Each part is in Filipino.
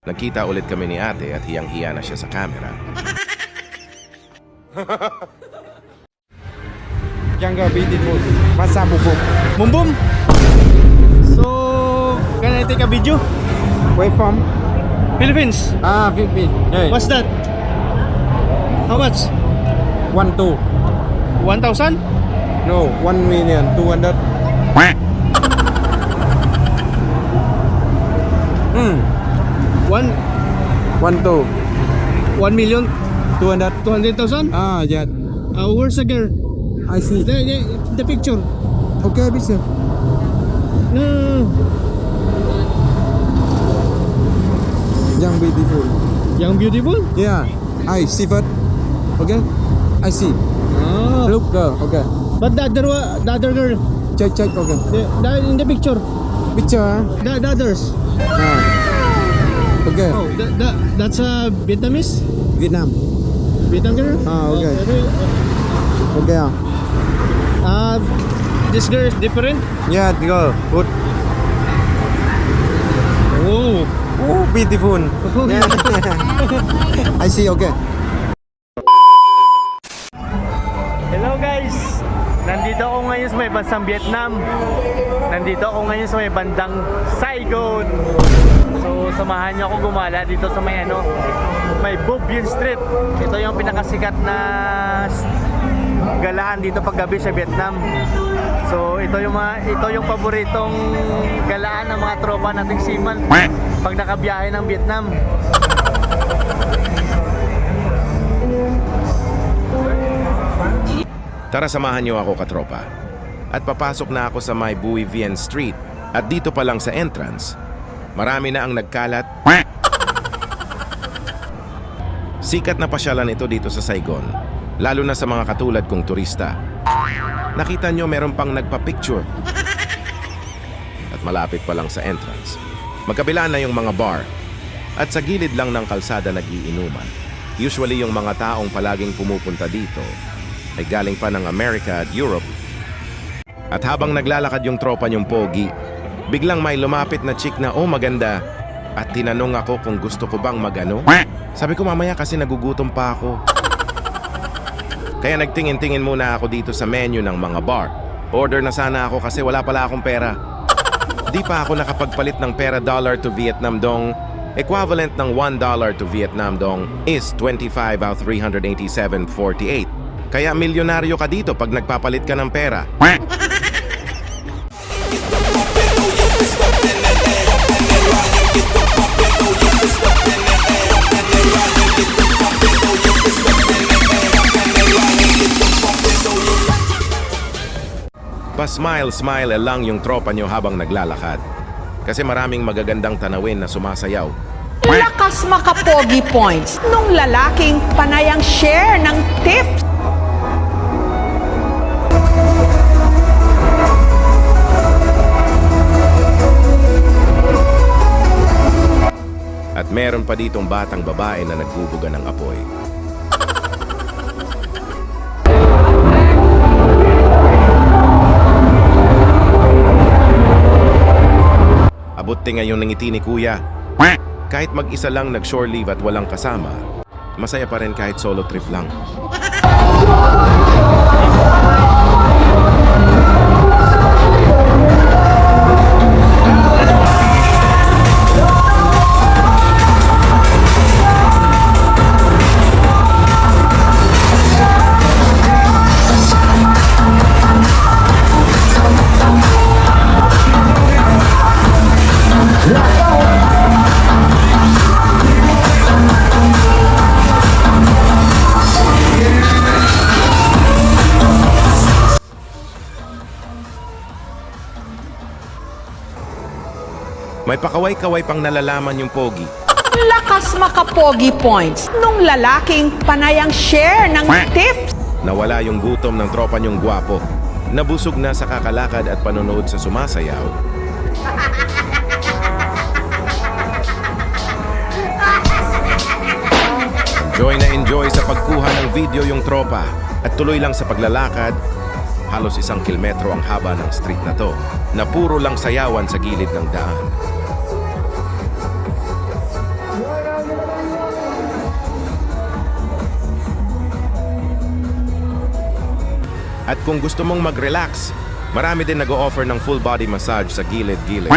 Nagkita ulit kami ni ate at hiyang-hiya na siya sa camera. Younger beautiful. Masa bubuk. Boom boom. So, can I take a video? Where from? Philippines. Philippines. Hey. What's that? How much? 1-2. 1,000? No, 1,200,000. One 1-2. 1,200,000? 200. Yeah. Where's the girl? I see. The picture. Okay, bisa. No. Young beautiful. Young beautiful? Yeah. I see first. Okay. I see. Ah. Look girl. Okay. But the other girl, Check. Okay. in the picture, Picture. the others. Okay. Oh, that's a Vietnamese? Vietnam. Vietnam girl? Okay. Oh, Okay. this girl is different? Yeah, girl. Good. Oh. Oh, beautiful. Yeah. I see. Okay. Hello guys! Nandito ako ngayon sa may bansang Vietnam. Nandito ako ngayon sa may bandang Saigon. So samahan niyo ako gumala dito sa may may Bo Bien Street. Ito yung pinakasikat na galaan dito paggabi sa Vietnam. So ito yung paboritong galaan ng mga tropa nating seaman pag nakabiyahe ng Vietnam. Tara samahan niyo ako katropa. At papasok na ako sa may Bui Vien Street. At dito pa lang sa entrance, marami na ang nagkalat. Sikat na pasyalan ito dito sa Saigon, lalo na sa mga katulad kong turista. Nakita nyo meron pang nagpa-picture. At malapit pa lang sa entrance, magkabila na yung mga bar. At sa gilid lang ng kalsada nag-iinuman. Usually yung mga taong palaging pumupunta dito ay galing pa ng Amerika at Europe. At habang naglalakad yung tropa niyong pogi, biglang may lumapit na chick na maganda. At tinanong ako kung gusto ko bang magano. Sabi ko mamaya kasi nagugutom pa ako. Kaya nagtingin-tingin muna ako dito sa menu ng mga bar. Order na sana ako kasi wala pala akong pera. Di pa ako nakapagpalit ng pera dollar to Vietnam dong. Equivalent ng $1 to Vietnam dong is 25 out 387.48. Kaya milyonaryo ka dito pag nagpapalit ka ng pera. Pa-smile lang yung tropa nyo habang naglalakad. Kasi maraming magagandang tanawin na sumasayaw. Lakas makapogi points nung lalaking panayang share ng tips. At meron pa ditong batang babae na nagbubuga ng apoy. Abuti ngayon ng ngiti ni Kuya. Kahit mag-isa lang nag-shore leave at walang kasama, masaya pa rin kahit solo trip lang. May pakaway-kaway pang nalalaman yung pogi. Lakas makapogi points nung lalaking panayang share ng tips. Nawala yung gutom ng tropa niyong gwapo. Nabusog na sa kakalakad at panonood sa sumasayaw. Enjoy sa pagkuha ng video yung tropa. At tuloy lang sa paglalakad. Halos 1 kilometro ang haba ng street na to, na puro lang sayawan sa gilid ng daan. At kung gusto mong mag-relax, marami din nag-o-offer ng full body massage sa gilid-gilid.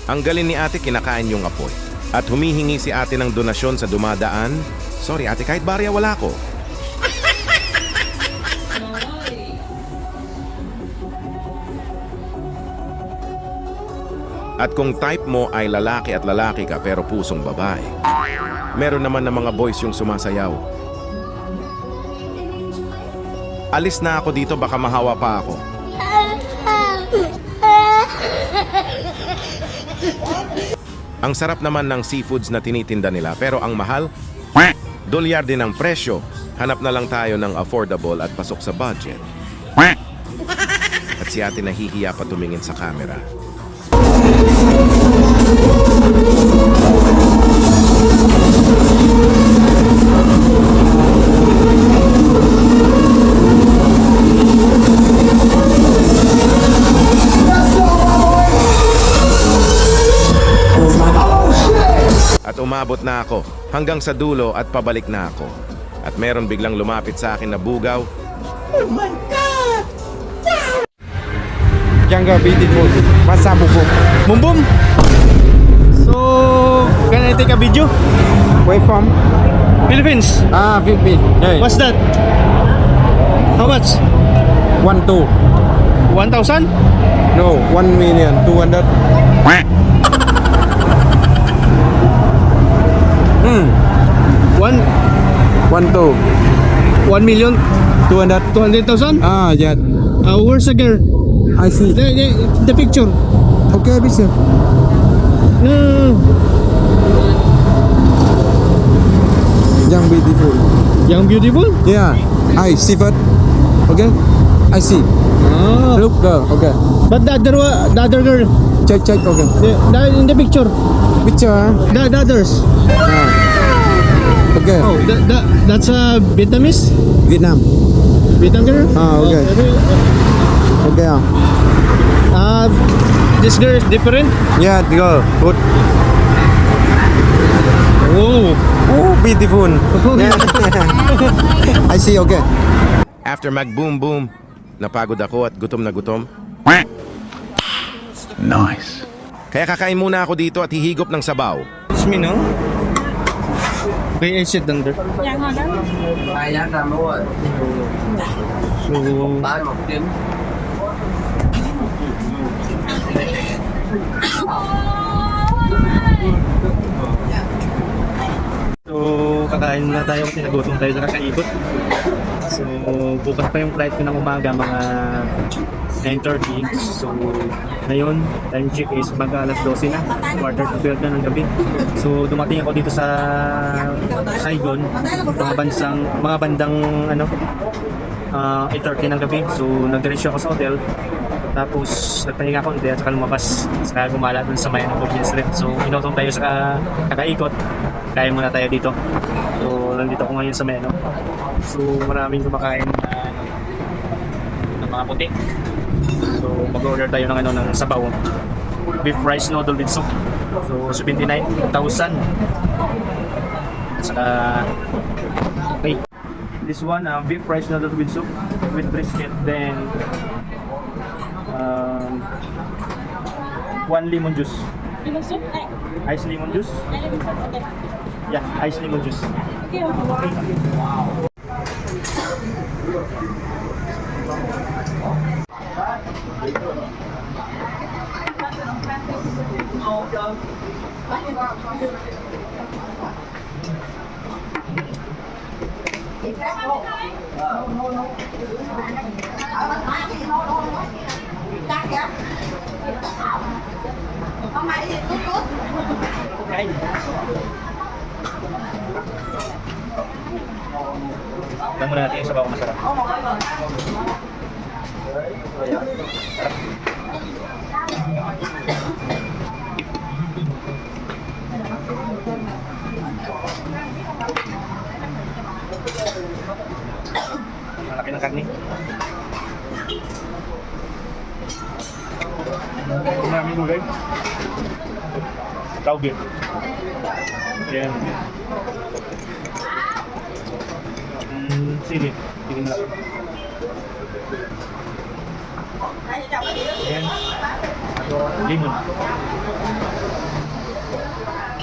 Ang galing ni ate, kinakain yung apoy. At humihingi si ate ng donasyon sa dumadaan. Sorry ate, kahit barya wala ko. At kung type mo ay lalaki at lalaki ka pero pusong babae, meron naman ng mga boys yung sumasayaw. Alis na ako dito, baka mahawa pa ako. Ang sarap naman ng seafoods na tinitinda nila pero ang mahal, dolyar din ang presyo. Hanap na lang tayo ng affordable at pasok sa budget. At si ate nahihiya pa tumingin sa camera. At umabot na ako hanggang sa dulo at pabalik na ako. At meron biglang lumapit sa akin na bugaw. Younger beautiful. Masabubok. Boom boom! So, can I take a video? Where from? Philippines. Philippines. Hey. What's that? How much? 1, 2. 1,000? No, 1,200,000. One, 1, 2. 1,200,000? 200. Yeah. Where's the girl? I see. The picture. Okay, Bishop. No. Young beautiful. Young beautiful? Yeah. I see first. Okay. I see. Look girl. Okay. But the other girl, Check. Okay. in the picture, Picture. the others. Okay. Oh, that's a Vietnamese? Vietnam. Vietnam girl? Okay. Okay. This girl is different? Yeah, girl. Good. Oh. Oh, beautiful. Yeah. I see. Okay. After mag-boom boom, napagod ako at gutom na gutom. Nice. Kaya kakain muna ako dito at hihigop ng sabaw. It's me, no? Okay, I sit down there. So, kakain na tayo kasi nagutom tayo sa kakaikot. So, bukas pa yung flight ko ng umaga, mga 9:30. So, ngayon, time check is mag-alas 12 na. Quarter to 12 na ng gabi. So, dumating ako dito sa Saigon, mga bandang 8:30 ng gabi. So, nag-diretso ako sa hotel. Tapos, nagpahinga ako at saka lumabas. Saka gumala dun sa Mayan Convenience Street. So, inutong tayo sa kakaikot. Kain muna tayo dito. So, nandito ako ngayon sa Meno. So, maraming kumakain ng mga puti. So, mag-order tayo ng sabaw. Beef rice noodle with soup. So, 79,000. At saka, okay. This one, beef rice noodle with soup with brisket. Then, 1 lemon juice. Lemon soup? Ice lemon juice? Lemon soup, okay. Yeah, ice lemon juice. Okay, okay. Kain. Tignan muna natin yung sabaw masarap. Malaki ng karne. Maraming gulay. Tauge. Yan. Sili. Sili malaki. Yan. Limon.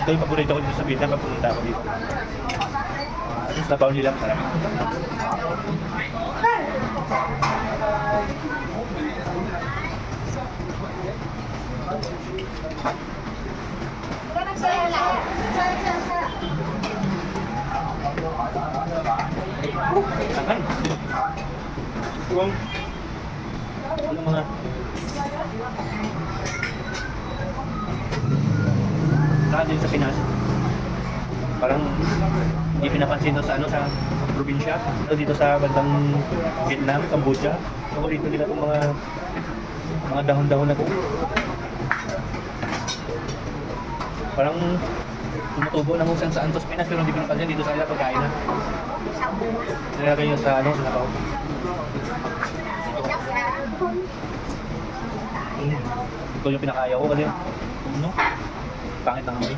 Ito yung paborito ko dito sa Vietnam pag pumunta ako dito. Yung sabaw nila masarap. Akan. Tuwang. Ano mga saka din sa Pinas, parang hindi pinapansin to sa ano, sa probinsya, o dito sa bandang Vietnam, Cambodia. Paborito nila itong mga dahon-dahon na to. Parang tumutubo na kung saan to sa Pinas, pero hindi pinapansin dito sa kanila pagkain na. Nilagay nyo sa ano, sa nabaw. Ito yung pinakayaw ko kasi ano, pangit ng amoy.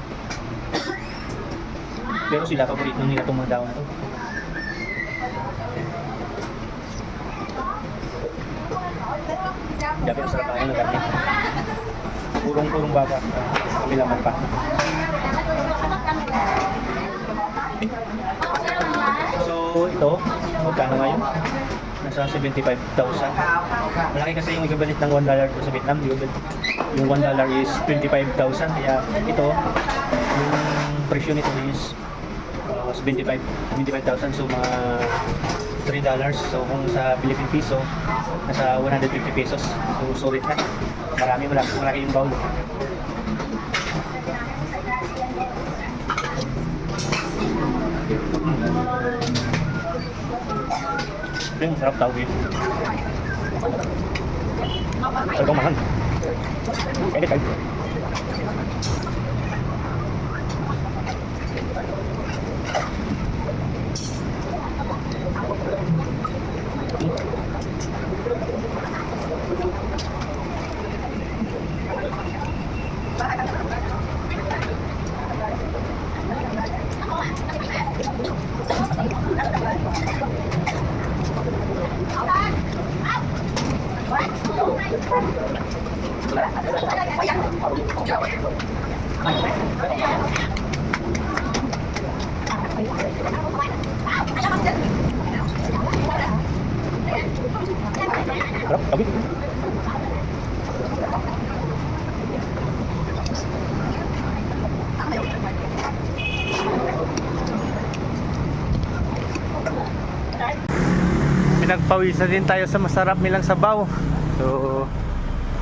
Pero sila, paborito nila itong mga dahon na to. Dapat ang sarap ng garni. Purong-purong baka, kabilaman pa. So ito, magkano ngayon? Nasa 75,000. Malaki kasi yung equivalent ng $1 sa Vietnam. Yung $1 is 25,000. Kaya ito, yung presyo nito is 75,000. So mga $3. So kung sa Philippine Peso, nasa 150 pesos. So solid na. Malaki yung bowl. Ito yung masarap tawag eh. Talagang mahal. Pwede tayo. Sarap, tawag. Pinagpawisan din tayo sa masarap nilang sabaw. So,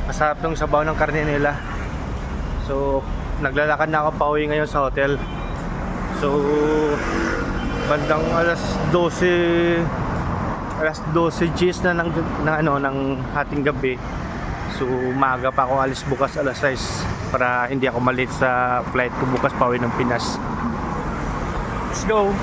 masarap tong sabaw ng karne nila. So, naglalakad na ako pauwi ngayon sa hotel. So, bandang alas 12 G's na ng hating gabi. So, maaga pa ako alis bukas alas 6 para hindi ako malate sa flight ko bukas pauwi ng Pinas. Let's go!